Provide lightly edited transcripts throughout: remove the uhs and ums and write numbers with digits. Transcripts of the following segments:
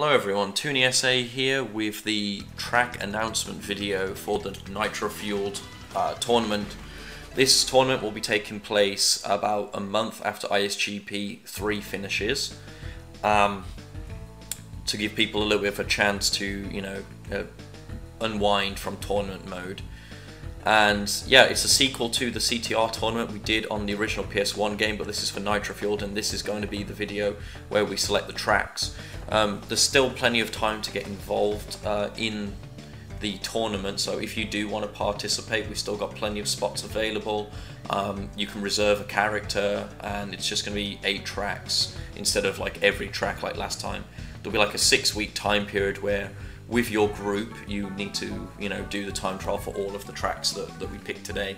Hello everyone, ToonySA here with the track announcement video for the Nitro Fueled tournament. This tournament will be taking place about a month after ISGP 3 finishes, to give people a little bit of a chance to, unwind from tournament mode. And yeah, it's a sequel to the CTR tournament we did on the original PS1 game, but this is for Nitro Fueled, and this is going to be the video where we select the tracks. There's still plenty of time to get involved in the tournament, so if you do want to participate, we've still got plenty of spots available. You can reserve a character, and it's just going to be 8 tracks instead of like every track like last time. There'll be like a 6-week time period where with your group you need to do the time trial for all of the tracks that we picked today.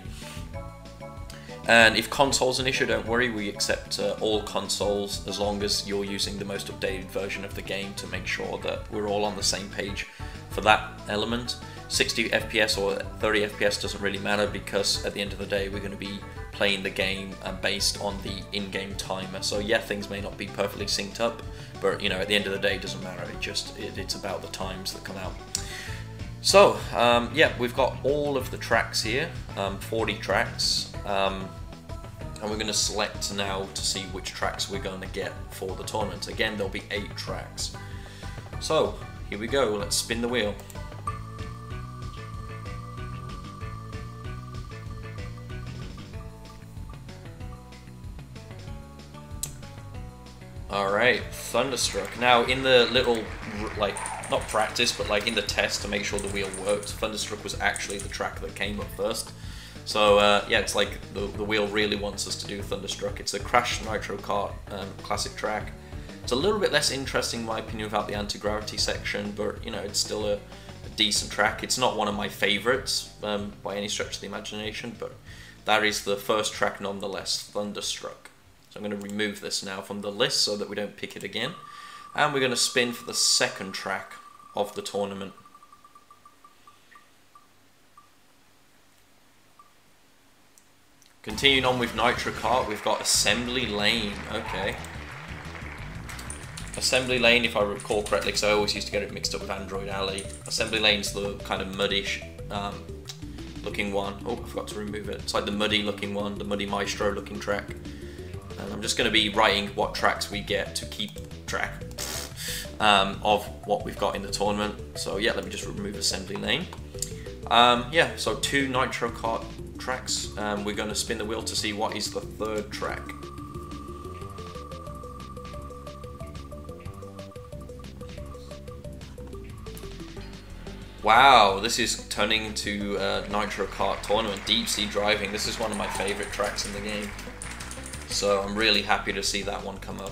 And if console's an issue, don't worry, we accept all consoles as long as you're using the most updated version of the game to make sure that we're all on the same page for that element. 60 FPS or 30 FPS doesn't really matter, because at the end of the day we're going to be playing the game based on the in-game timer. So yeah, things may not be perfectly synced up, but at the end of the day it doesn't matter, it's about the times that come out. So yeah, we've got all of the tracks here, 40 tracks, and we're going to select now to see which tracks we're going to get for the tournament. Again, there'll be 8 tracks. So here we go, let's spin the wheel. Alright, Thunderstruck. Now in the little, not practice, but in the test to make sure the wheel worked, Thunderstruck was actually the track that came up first. So yeah, it's like the wheel really wants us to do Thunderstruck. It's a Crash Nitro Kart classic track. It's a little bit less interesting in my opinion without the anti-gravity section, but it's still a decent track. It's not one of my favourites by any stretch of the imagination, but that is the first track nonetheless, Thunderstruck. So I'm going to remove this now from the list so that we don't pick it again. And we're going to spin for the second track of the tournament. Continuing on with Nitro Kart, we've got Assembly Lane. Okay. Assembly Lane, if I recall correctly, because I always used to get it mixed up with Android Alley. Assembly Lane's the kind of muddish looking one. Oh, I forgot to remove it. It's like the muddy looking one, the Muddy Maestro looking track. And I'm just going to be writing what tracks we get to keep track of what we've got in the tournament. So yeah, let me just remove Assembly Lane. Yeah, so 2 Nitro Kart tracks. We're going to spin the wheel to see what is the third track. Wow, this is turning into a Nitro Kart tournament. Deep Sea Driving. This is one of my favourite tracks in the game. So I'm really happy to see that one come up.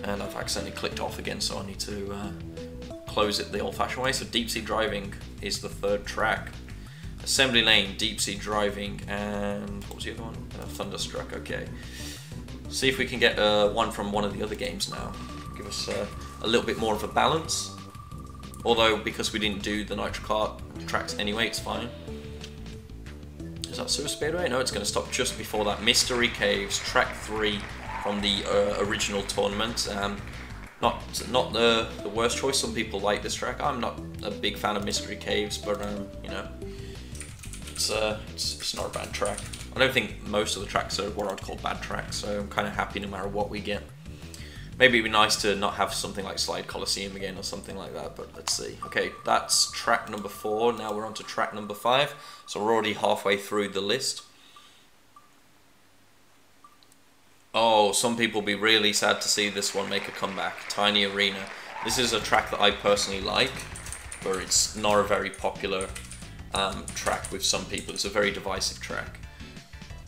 And I've accidentally clicked off again, so I need to close it the old-fashioned way. So Deep Sea Driving is the third track. Assembly Lane, Deep Sea Driving, and what was the other one? Thunderstruck, okay. See if we can get one from one of the other games now. Give us a little bit more of a balance. Although, because we didn't do the Nitro Kart tracks anyway, it's fine. Is that Super Speedway? No, it's going to stop just before that. Mystery Caves, track 3 from the original tournament. Not the worst choice. Some people like this track. I'm not a big fan of Mystery Caves, but it's not a bad track. I don't think most of the tracks are what I'd call bad tracks, so I'm kind of happy no matter what we get. Maybe it'd be nice to not have something like Slide Coliseum again or something like that, but let's see. Okay, that's track number 4. Now we're on to track number 5. So we're already halfway through the list. Oh, some people will be really sad to see this one make a comeback. Tiny Arena. This is a track that I personally like, but it's not a very popular track with some people. It's a very divisive track.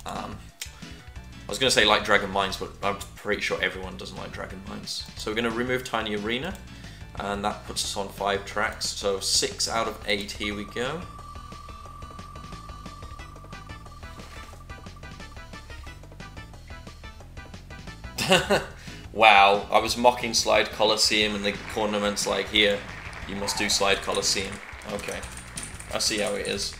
I was going to say like Dragon Mines, but I'm pretty sure everyone doesn't like Dragon Mines. So we're going to remove Tiny Arena, and that puts us on 5 tracks. So 6 out of 8, here we go. Wow, I was mocking Slide Coliseum and the tournament's like, here, you must do Slide Coliseum. Okay, I see how it is.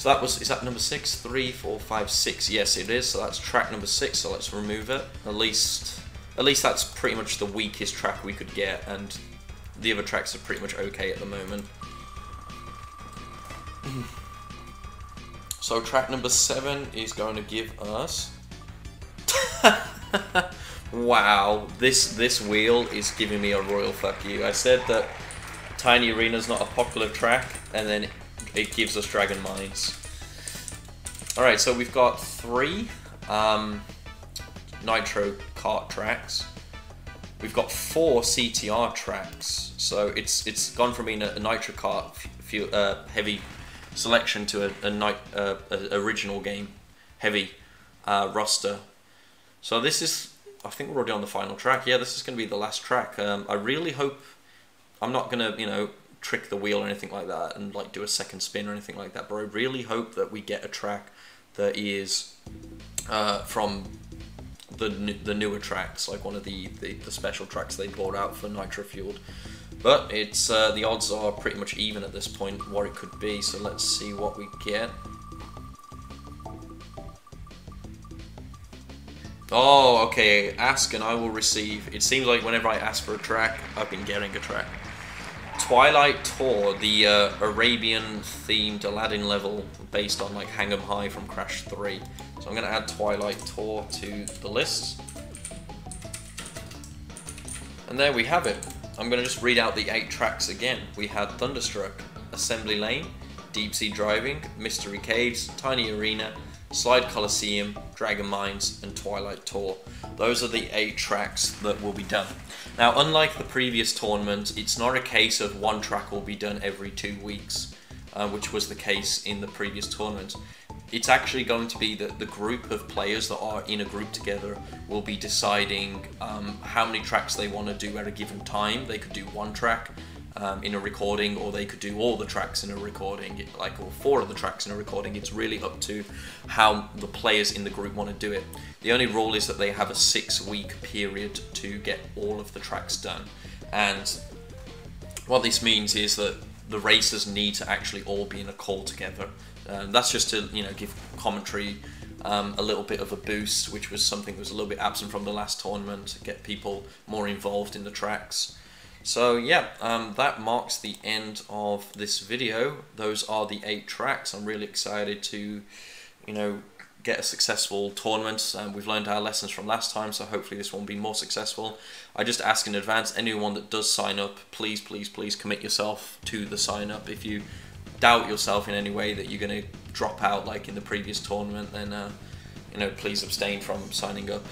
So that was, is that number 6? 3, 4, 5, 6. Yes, it is. So that's track number 6. So let's remove it. At least At least that's pretty much the weakest track we could get, and the other tracks are pretty much okay at the moment. So track number 7 is going to give us... Wow, this wheel is giving me a royal fuck you. I said that Tiny Arena's not a popular track, and then it gives us Dragon Mines. Alright, so we've got 3 Nitro Kart tracks. We've got 4 CTR tracks. So it's gone from being a Nitro Kart heavy selection to a original game heavy roster. So this is, I think we're already on the final track. Yeah, this is going to be the last track. I really hope I'm not going to, you know, trick the wheel or anything like that and like do a second spin or anything like that, but I really hope that we get a track that is from the newer tracks, like one of the special tracks they brought out for Nitro Fueled. But it's the odds are pretty much even at this point what it could be, so let's see what we get. Oh, okay, ask and I will receive. It seems like whenever I ask for a track, I've been getting a track. Twilight Tour, the Arabian-themed Aladdin level based on like Hang 'em High from Crash 3. So I'm going to add Twilight Tour to the list. And there we have it. I'm going to just read out the 8 tracks again. We had Thunderstruck, Assembly Lane, Deep Sea Driving, Mystery Caves, Tiny Arena, Slide Coliseum, Dragon Mines, and Twilight Tour. Those are the 8 tracks that will be done. Now, unlike the previous tournament, it's not a case of one track will be done every 2 weeks, which was the case in the previous tournament. It's actually going to be that the group of players that are in a group together will be deciding how many tracks they want to do at a given time. They could do 1 track in a recording, or they could do all the tracks in a recording, like all 4 of the tracks in a recording. It's really up to how the players in the group want to do it. The only rule is that they have a 6-week period to get all of the tracks done, and what this means is that the racers need to actually all be in a call together. That's just to, you know, give commentary a little bit of a boost, which was something that was a little bit absent from the last tournament, to get people more involved in the tracks. So yeah, that marks the end of this video. Those are the 8 tracks. I'm really excited to, you know, get a successful tournament. We've learned our lessons from last time, so hopefully this one will be more successful. I just ask in advance, anyone that does sign up, please, please, please commit yourself to the sign up. If you doubt yourself in any way that you're going to drop out like in the previous tournament, then you know, please abstain from signing up,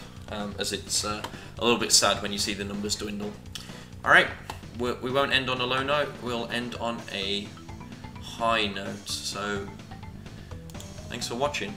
as it's a little bit sad when you see the numbers dwindle. Alright, we won't end on a low note, we'll end on a high note, so thanks for watching.